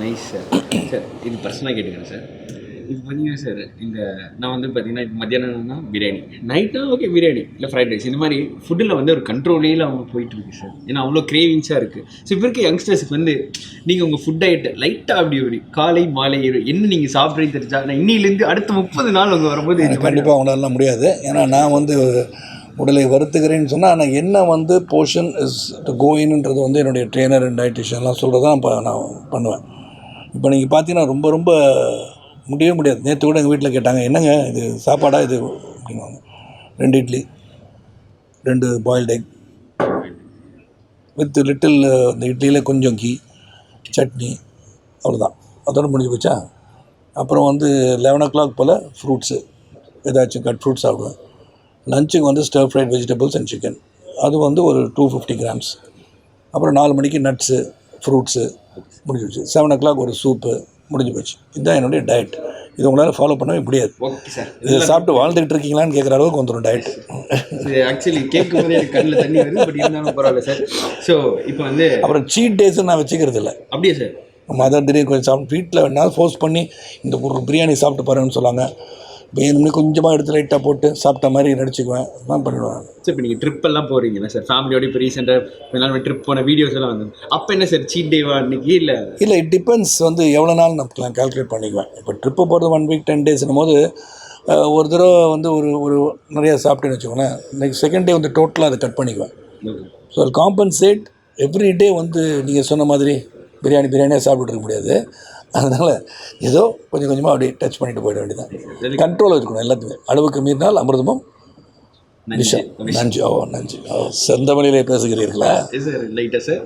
Nice sir. Sir இது பர்சனலாக கேட்டுக்கிறேன் சார். இப்போ பார்த்தீங்கன்னா சார், இந்த நான் வந்து பார்த்தீங்கன்னா இப்போ மத்தியானம்னா பிரியாணி, நைட்னா ஓகே பிரியாணி இல்லை ஃப்ரைட் ரைஸ், இந்த மாதிரி ஃபுட்டில் வந்து ஒரு கண்ட்ரோலில் அவங்க போயிட்டு இருக்கு சார். ஏன்னா அவ்வளோ கிரேவிங்ஸாக இருக்குது. ஸோ இப்போ இருக்க யங்ஸ்டர்ஸுக்கு வந்து நீங்கள் உங்கள் ஃபுட் டயட்டை லைட்டாக அப்படி காலை மாலை என்ன நீங்கள் சாப்பிட்றது தெரிஞ்சா நான் இன்னிலேருந்து அடுத்த 30 நாள் அவங்க வரும்போது கண்டிப்பாக அவங்களால முடியாது. ஏன்னா நான் வந்து உடலை வருத்துக்கிறேன்னு சொன்னால், ஆனால் என்ன வந்து போர்ஷன் இஸ் டு கோயின்ன்றது வந்து என்னுடைய ட்ரெயினர் அண்ட் டயட்டிஷியன்லாம் சொல்கிறது தான் நான் பண்ணுவேன். இப்போ நீங்கள் பார்த்தீங்கன்னா ரொம்ப ரொம்ப முடியவே முடியாது. நேற்று கூட எங்கள் வீட்டில் கேட்டாங்க, என்னங்க இது சாப்பாடா இது அப்படின்வாங்க. 2 idli, 2 boiled egg with little இந்த இட்லியில் கொஞ்சம் கீ, சட்னி, அவ்வளோதான். அதோடு முடிஞ்சு போச்சா. அப்புறம் வந்து 11 o'clock போல் ஃப்ரூட்ஸு, ஏதாச்சும் கட் ஃப்ரூட்ஸ் சாப்பிடுவேன். லஞ்சுக்கு வந்து ஸ்டர் ஃப்ரைட் வெஜிடபிள்ஸ் அண்ட் சிக்கன், அது வந்து ஒரு 250 grams. அப்புறம் 4 மணிக்கு நட்ஸு, ஃப்ரூட்ஸு முடிஞ்சு போச்சு. 7 o'clock ஒரு சூப்பு முடிஞ்சு போச்சு. இதுதான் என்னுடைய டயட். இது உங்களால் ஃபாலோ பண்ணவே முடியாது. Okay sir. இதை சாப்பிட்டு வாழ்ந்துகிட்டு இருக்கீங்களான்னு கேட்குற அளவுக்கு வந்துடும் டயட். ஆக்சுவலி கேட்கும் போதே எனக்கு கண்ணில் தண்ணி வருது, பட் இருந்தாலும் பரவாயில்ல சார். ஸோ இப்போ வந்து அப்புறம் சீட் டேஸும் நான் வச்சுக்கிறது இல்லை. அப்படியே சார். மதர் திடீர்னு கொஞ்சம் சாப்பிட்டு வீட்டில் வேணாலும் ஃபோர்ஸ் பண்ணி இந்த ஒரு பிரியாணி சாப்பிட்டு பாருன்னு சொல்லாங்க. வேணும்னு கொஞ்சமாக எடுத்து லைட்டாக போட்டு சாப்பிட்ட மாதிரி நடிச்சுக்குவேன், நான் பண்ணிவிடுவேன். சார் இப்போ நீங்கள் ட்ரிப் எல்லாம் போகிறீங்களா சார் ஃபேமிலியோட? இப்போ ரீசெண்டாக கொஞ்ச நாள் ட்ரிப் போன வீடியோஸ் எல்லாம் வந்து அப்போ என்ன சார் சீட் டேவா அன்றைக்கி? இல்லை இட் டிபெண்ட்ஸ் வந்து எவ்வளோ நாள் நான் கால்குலேட் பண்ணிக்குவேன். இப்போ ட்ரிப்பு போகிறது 1 week 10 daysன்னும் போது ஒரு தடவை வந்து ஒரு நிறையா சாப்பிட்டேன்னு வச்சுக்கோங்களேன், நெக்ஸ்ட் செகண்ட் டே வந்து டோட்டலாக அதை கட் பண்ணிக்குவேன். ஸோ அது காம்பன்சேட் எவ்ரி டே வந்து நீங்கள் சொன்ன மாதிரி பிரியாணியாக சாப்பிட்டு இருக்க முடியாது. அதனால் ஏதோ கொஞ்சம் கொஞ்சமாக அப்படியே டச் பண்ணிட்டு போயிட வேண்டியதான். கண்ட்ரோல் இருக்கணும் எல்லாத்துக்குமே. அளவுக்கு மீறினால் அமிர்தமும் விஷம். நஞ்சு. நஞ்சு. செந்தமிழிலே பேசுகிறீர்களா? சார் லைட்டாக சார்